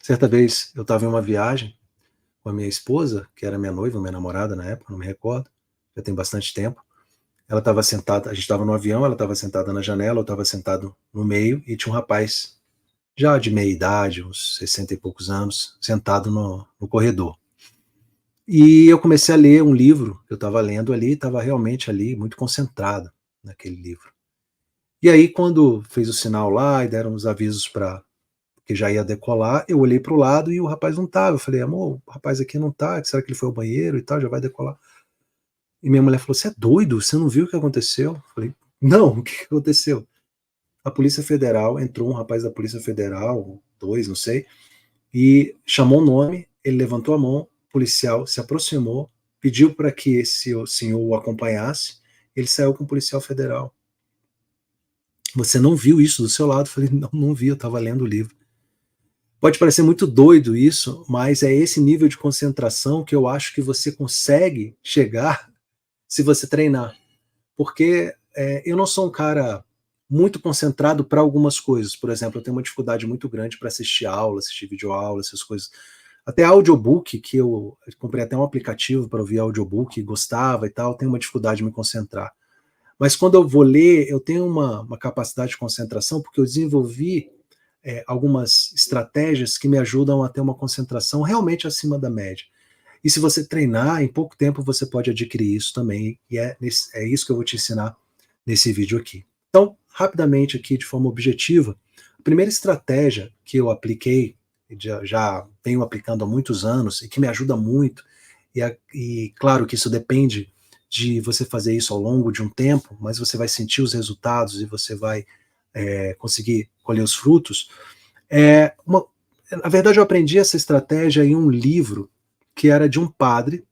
Certa vez eu estava em uma viagem com a minha esposa, que era minha noiva, minha namorada na época, não me recordo, já tem bastante tempo. Ela estava sentada, a gente estava no avião, ela estava sentada na janela, eu estava sentado no meio e tinha um rapaz, já de meia idade, uns 60 e poucos anos, sentado no corredor. E eu comecei a ler um livro que eu estava lendo ali, estava realmente ali muito concentrado naquele livro. E aí, quando fez o sinal lá e deram os avisos para que já ia decolar, eu olhei para o lado e o rapaz não estava. Eu falei, amor, o rapaz aqui não está, será que ele foi ao banheiro e tal, já vai decolar? E minha mulher falou, você é doido? Você não viu o que aconteceu? Eu falei, não, o que aconteceu? A Polícia Federal, entrou um rapaz da Polícia Federal, dois, não sei, e chamou o nome, ele levantou a mão, o policial se aproximou, pediu para que esse senhor o acompanhasse, ele saiu com o policial federal. Você não viu isso do seu lado? Eu falei, não, não vi, eu estava lendo o livro. Pode parecer muito doido isso, mas é esse nível de concentração que eu acho que você consegue chegar se você treinar. Porque eu não sou um cara muito concentrado para algumas coisas. Por exemplo, eu tenho uma dificuldade muito grande para assistir aula, assistir videoaula, essas coisas. Até audiobook, que eu comprei até um aplicativo para ouvir audiobook, gostava e tal, tenho uma dificuldade de me concentrar. Mas quando eu vou ler, eu tenho uma capacidade de concentração, porque eu desenvolvi algumas estratégias que me ajudam a ter uma concentração realmente acima da média. E se você treinar, em pouco tempo você pode adquirir isso também, e é isso que eu vou te ensinar nesse vídeo aqui. Então, rapidamente aqui, de forma objetiva, a primeira estratégia que eu apliquei, já venho aplicando há muitos anos, e que me ajuda muito, e claro que isso depende de você fazer isso ao longo de um tempo, mas você vai sentir os resultados e você vai conseguir colher os frutos. Na verdade, eu aprendi essa estratégia em um livro que era de um padre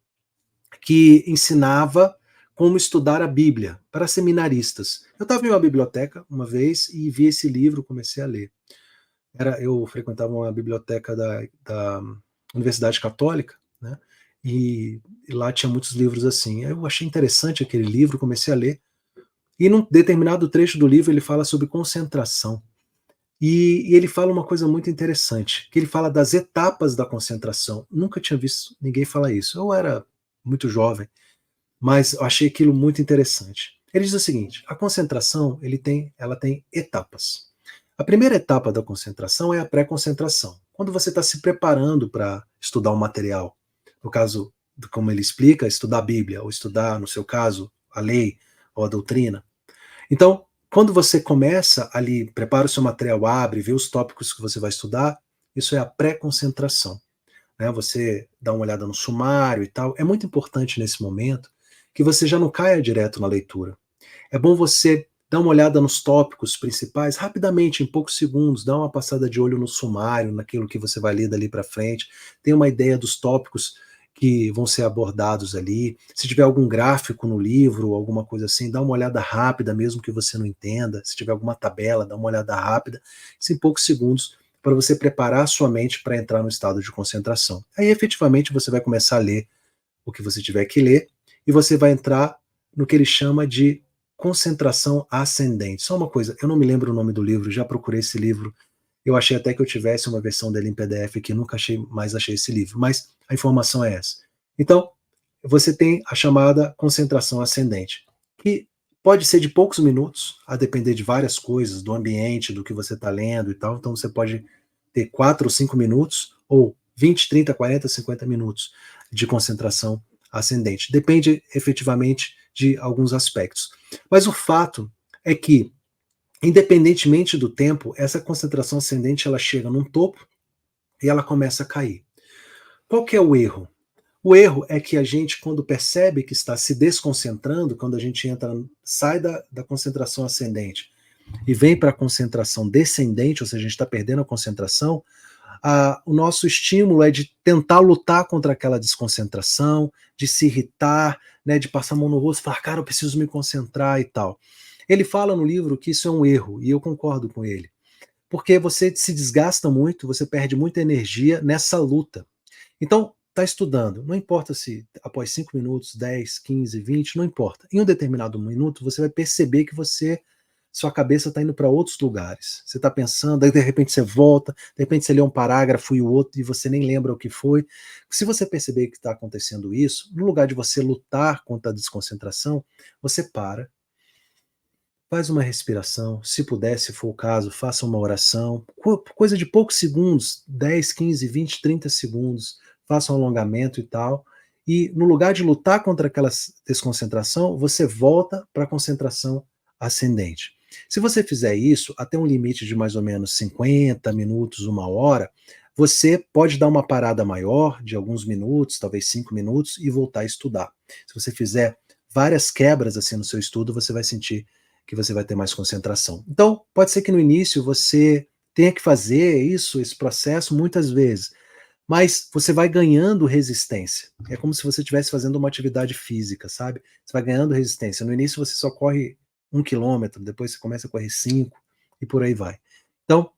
que ensinava como estudar a Bíblia para seminaristas. Eu estava em uma biblioteca uma vez e vi esse livro, comecei a ler. Eu frequentava uma biblioteca da Universidade Católica, né? E lá tinha muitos livros assim. Eu achei interessante aquele livro, comecei a ler. E num determinado trecho do livro ele fala sobre concentração. E ele fala uma coisa muito interessante, que ele fala das etapas da concentração. Nunca tinha visto ninguém falar isso. Eu era muito jovem, mas eu achei aquilo muito interessante. Ele diz o seguinte: a concentração ela tem etapas. A primeira etapa da concentração é a pré-concentração, quando você está se preparando para estudar um material. No caso, como ele explica, estudar a Bíblia, ou estudar, no seu caso, a lei ou a doutrina. Então, quando você começa ali, prepara o seu material, abre, vê os tópicos que você vai estudar, isso é a pré-concentração. Né? Você dá uma olhada no sumário e tal. É muito importante nesse momento que você já não caia direto na leitura. É bom você dar uma olhada nos tópicos principais rapidamente, em poucos segundos, dá uma passada de olho no sumário, naquilo que você vai ler dali para frente, tem uma ideia dos tópicos que vão ser abordados ali. Se tiver algum gráfico no livro, alguma coisa assim, dá uma olhada rápida, mesmo que você não entenda. Se tiver alguma tabela, dá uma olhada rápida, isso em poucos segundos, para você preparar a sua mente para entrar no estado de concentração. Aí, efetivamente, você vai começar a ler o que você tiver que ler e você vai entrar no que ele chama de concentração ascendente. Só uma coisa, eu não me lembro o nome do livro, já procurei esse livro, eu achei até que eu tivesse uma versão dele em PDF aqui, nunca achei esse livro, mas a informação é essa. Então, você tem a chamada concentração ascendente, que pode ser de poucos minutos, a depender de várias coisas, do ambiente, do que você está lendo e tal. Então, você pode ter 4 ou 5 minutos, ou 20, 30, 40, 50 minutos de concentração ascendente. Depende efetivamente de alguns aspectos. Mas o fato é que, independentemente do tempo, essa concentração ascendente ela chega num topo e ela começa a cair. Qual que é o erro? O erro é que a gente, quando percebe que está se desconcentrando, quando a gente sai da concentração ascendente e vem para a concentração descendente, ou seja, a gente está perdendo a concentração, o nosso estímulo é de tentar lutar contra aquela desconcentração, de se irritar, né, de passar a mão no rosto e falar, cara, eu preciso me concentrar e tal. Ele fala no livro que isso é um erro, e eu concordo com ele. Porque você se desgasta muito, você perde muita energia nessa luta. Então, está estudando, não importa se após 5 minutos, 10, 15, 20, não importa. Em um determinado minuto, você vai perceber que você sua cabeça está indo para outros lugares. Você está pensando, aí de repente você volta, de repente você lê um parágrafo e o outro e você nem lembra o que foi. Se você perceber que está acontecendo isso, no lugar de você lutar contra a desconcentração, você para, faz uma respiração, se puder, se for o caso, faça uma oração, coisa de poucos segundos, 10, 15, 20, 30 segundos, faça um alongamento e tal, e no lugar de lutar contra aquela desconcentração, você volta para a concentração ascendente. Se você fizer isso até um limite de mais ou menos 50 minutos, uma hora, você pode dar uma parada maior, de alguns minutos, talvez 5 minutos, e voltar a estudar. Se você fizer várias quebras assim no seu estudo, você vai sentir que você vai ter mais concentração. Então, pode ser que no início você tenha que fazer isso, esse processo muitas vezes, mas você vai ganhando resistência. É como se você estivesse fazendo uma atividade física, sabe? Você vai ganhando resistência. No início você só corre 1 quilômetro, depois você começa a correr 5 e por aí vai. Então,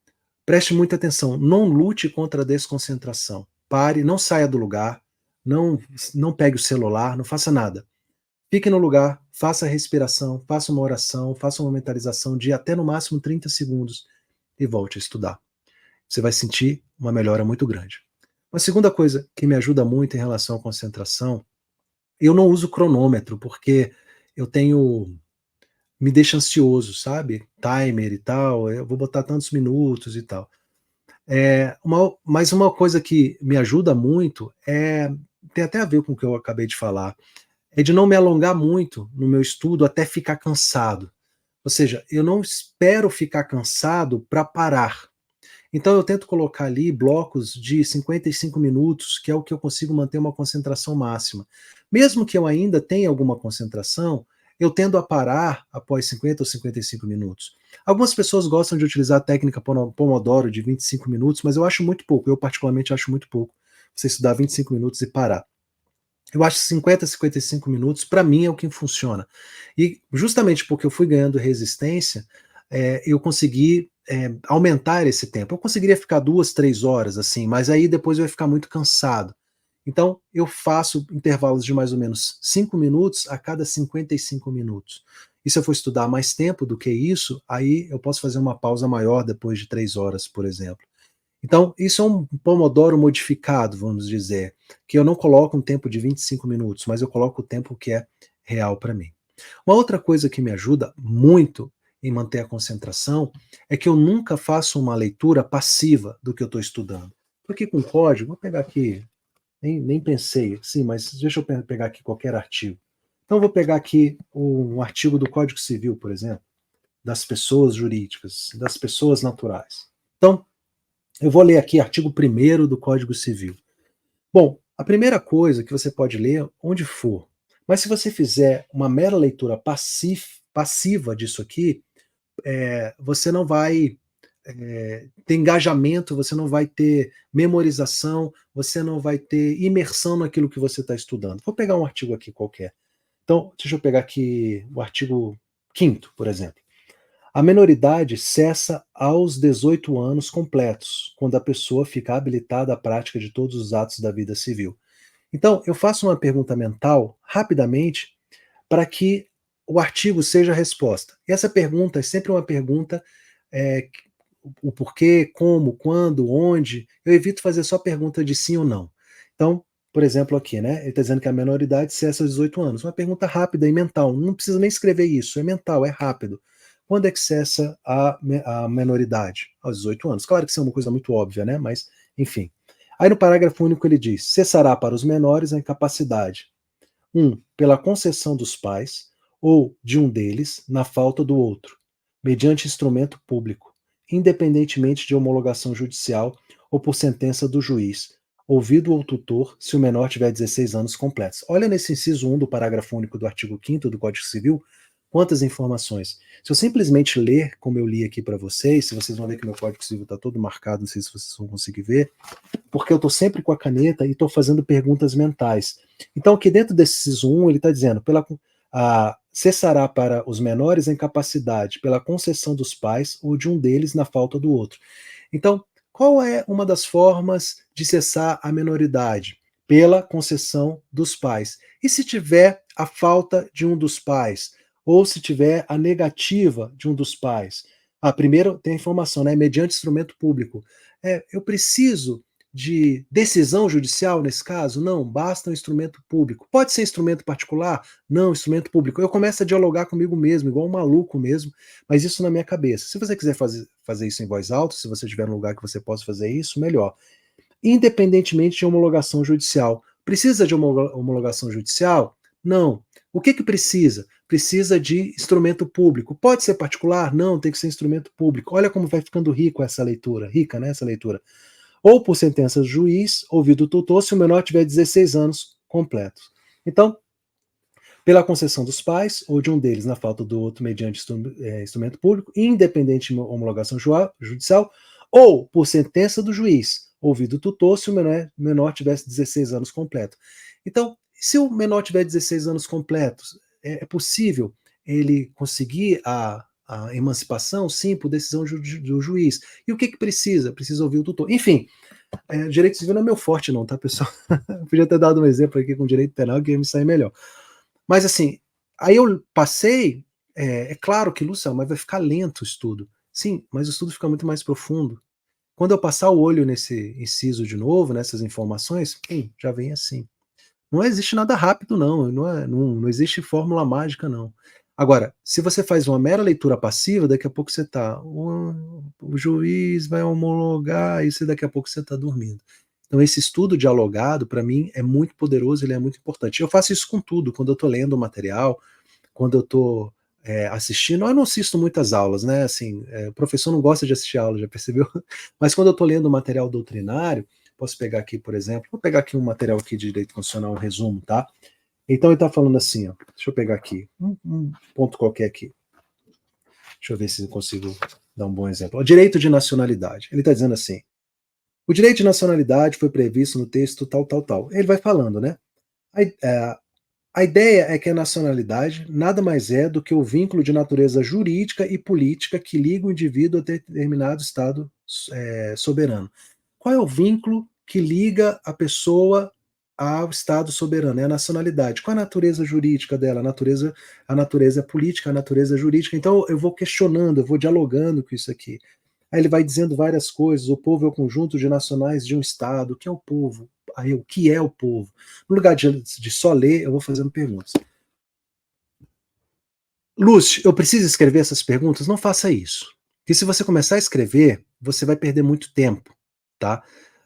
preste muita atenção. Não lute contra a desconcentração. Pare, não saia do lugar, não pegue o celular, não faça nada. Fique no lugar, faça a respiração, faça uma oração, faça uma mentalização de até no máximo 30 segundos e volte a estudar. Você vai sentir uma melhora muito grande. Uma segunda coisa que me ajuda muito em relação à concentração, eu não uso cronômetro, porque eu tenho. Me deixa ansioso, sabe? Timer e tal, eu vou botar tantos minutos e tal. Mas uma coisa que me ajuda muito tem até a ver com o que eu acabei de falar, é de não me alongar muito no meu estudo até ficar cansado. Ou seja, eu não espero ficar cansado para parar. Então eu tento colocar ali blocos de 55 minutos, que é o que eu consigo manter uma concentração máxima. Mesmo que eu ainda tenha alguma concentração, eu tendo a parar após 50 ou 55 minutos. Algumas pessoas gostam de utilizar a técnica Pomodoro de 25 minutos, mas eu acho muito pouco. Eu particularmente acho muito pouco você estudar 25 minutos e parar. Eu acho 50, 55 minutos, para mim, é o que funciona. E justamente porque eu fui ganhando resistência, eu consegui aumentar esse tempo. Eu conseguiria ficar 2, 3 horas, assim, mas aí depois eu ia ficar muito cansado. Então, eu faço intervalos de mais ou menos 5 minutos a cada 55 minutos. E se eu for estudar mais tempo do que isso, aí eu posso fazer uma pausa maior depois de 3 horas, por exemplo. Então, isso é um Pomodoro modificado, vamos dizer, que eu não coloco um tempo de 25 minutos, mas eu coloco o tempo que é real para mim. Uma outra coisa que me ajuda muito em manter a concentração é que eu nunca faço uma leitura passiva do que eu estou estudando. Porque com código, vou pegar aqui, nem pensei, sim, mas deixa eu pegar aqui qualquer artigo. Então, vou pegar aqui um artigo do Código Civil, por exemplo, das pessoas jurídicas, das pessoas naturais. Então, eu vou ler aqui artigo 1º do Código Civil. Bom, a primeira coisa que você pode ler onde for, mas se você fizer uma mera leitura passiva disso aqui, você não vai ter engajamento, você não vai ter memorização, você não vai ter imersão naquilo que você está estudando. Vou pegar um artigo aqui qualquer. Então, deixa eu pegar aqui o artigo 5º, por exemplo. A menoridade cessa aos 18 anos completos, quando a pessoa fica habilitada à prática de todos os atos da vida civil. Então, eu faço uma pergunta mental, rapidamente, para que o artigo seja a resposta. E essa pergunta é sempre uma pergunta, é, o porquê, como, quando, onde. Eu evito fazer só pergunta de sim ou não. Então, por exemplo, aqui, né? Ele está dizendo que a menoridade cessa aos 18 anos. Uma pergunta rápida e mental. Não precisa nem escrever isso, é mental, é rápido. Quando é que cessa a menoridade? Aos 18 anos. Claro que isso é uma coisa muito óbvia, né? Mas, enfim. Aí no parágrafo único ele diz: cessará para os menores a incapacidade. Pela concessão dos pais, ou de um deles, na falta do outro, mediante instrumento público, independentemente de homologação judicial ou por sentença do juiz, ouvido o tutor, se o menor tiver 16 anos completos. Olha nesse inciso 1 do parágrafo único do artigo 5º do Código Civil, quantas informações. Se eu simplesmente ler, como eu li aqui para vocês, se vocês vão ver que meu Código Civil está todo marcado, não sei se vocês vão conseguir ver, porque eu estou sempre com a caneta e estou fazendo perguntas mentais. Então, aqui dentro desse inciso 1, ele está dizendo, cessará para os menores a incapacidade pela concessão dos pais ou de um deles na falta do outro. Então, qual é uma das formas de cessar a menoridade? Pela concessão dos pais. E se tiver a falta de um dos pais? ou se tiver a negativa de um dos pais. Primeiro tem a informação, né, mediante instrumento público. Eu preciso de decisão judicial nesse caso? Não, basta um instrumento público. Pode ser instrumento particular? Não, instrumento público. Eu começo a dialogar comigo mesmo, igual um maluco mesmo, mas isso na minha cabeça. Se você quiser fazer isso em voz alta, se você estiver num lugar que você possa fazer isso, melhor. Independentemente de homologação judicial. Precisa de homologação judicial? Não. O que precisa? Precisa de instrumento público. Pode ser particular? Não, tem que ser instrumento público. Olha como vai ficando rico essa leitura, rica, né, essa leitura. Ou por sentença do juiz, ouvido o tutor, se o menor tiver 16 anos completos. Então, pela concessão dos pais, ou de um deles na falta do outro mediante instrumento público, independente de homologação judicial, ou por sentença do juiz, ouvido o tutor, se o menor tivesse 16 anos completos. Então, se o menor tiver 16 anos completos, é possível ele conseguir a emancipação? Sim, por decisão do juiz. E o que precisa? Precisa ouvir o tutor. Enfim, direito civil não é meu forte não, tá, pessoal? Eu podia ter dado um exemplo aqui com direito penal que ia me sair melhor. Mas assim, aí eu passei, claro que, Luciano, mas vai ficar lento o estudo. Sim, mas o estudo fica muito mais profundo. Quando eu passar o olho nesse inciso de novo, nessas informações, já vem assim. Não existe nada rápido, não existe fórmula mágica, não. Agora, se você faz uma mera leitura passiva, daqui a pouco você está. O juiz vai homologar, e daqui a pouco você está dormindo. Então, esse estudo dialogado, para mim, é muito poderoso, ele é muito importante. Eu faço isso com tudo, quando eu estou lendo o material, quando eu estou assistindo. Eu não assisto muitas aulas, né? Assim, o professor não gosta de assistir aula, já percebeu? Mas quando eu estou lendo o material doutrinário, posso pegar aqui, por exemplo, vou pegar aqui um material aqui de direito constitucional, um resumo, tá? Então ele está falando assim, ó, deixa eu pegar aqui, um ponto qualquer aqui. Deixa eu ver se eu consigo dar um bom exemplo. O direito de nacionalidade. Ele está dizendo assim, o direito de nacionalidade foi previsto no texto tal, tal, tal. Ele vai falando, né? A ideia é que a nacionalidade nada mais é do que o vínculo de natureza jurídica e política que liga o indivíduo a determinado Estado soberano. Qual é o vínculo que liga a pessoa ao Estado soberano? É a nacionalidade. Qual é a natureza jurídica dela? A natureza política, a natureza jurídica. Então eu vou questionando, eu vou dialogando com isso aqui. Aí ele vai dizendo várias coisas. O povo é o conjunto de nacionais de um Estado. O que é o povo? Aí, o que é o povo? No lugar de só ler, eu vou fazendo perguntas. Lúcio, eu preciso escrever essas perguntas? Não faça isso. Porque se você começar a escrever, você vai perder muito tempo, tá?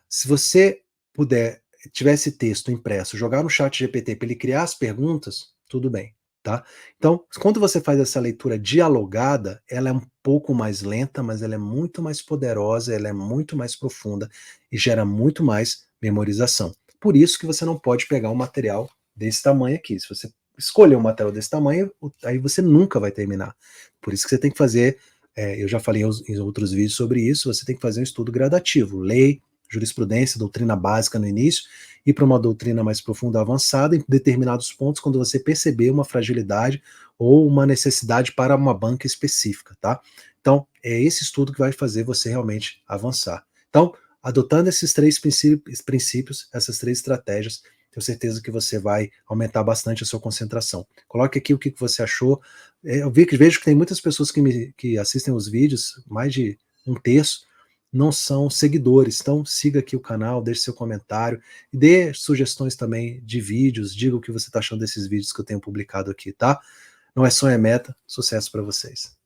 Se você puder, tiver esse texto impresso, jogar no chat GPT para ele criar as perguntas, tudo bem, tá? Então, quando você faz essa leitura dialogada, ela é um pouco mais lenta, mas ela é muito mais poderosa, ela é muito mais profunda e gera muito mais memorização. Por isso que você não pode pegar um material desse tamanho aqui. Se você escolher um material desse tamanho, aí você nunca vai terminar. Por isso que você tem que fazer, eu já falei em outros vídeos sobre isso, você tem que fazer um estudo gradativo, lei, jurisprudência, doutrina básica no início, e para uma doutrina mais profunda, avançada, em determinados pontos, quando você perceber uma fragilidade ou uma necessidade para uma banca específica, tá? Então, é esse estudo que vai fazer você realmente avançar. Então, adotando esses três princípios, essas três estratégias, tenho certeza que você vai aumentar bastante a sua concentração. Coloque aqui o que você achou. Eu vejo que tem muitas pessoas que assistem os vídeos, mais de um terço, não são seguidores. Então siga aqui o canal, deixe seu comentário e dê sugestões também de vídeos, diga o que você está achando desses vídeos que eu tenho publicado aqui, tá? Não é sonho, é meta. Sucesso para vocês.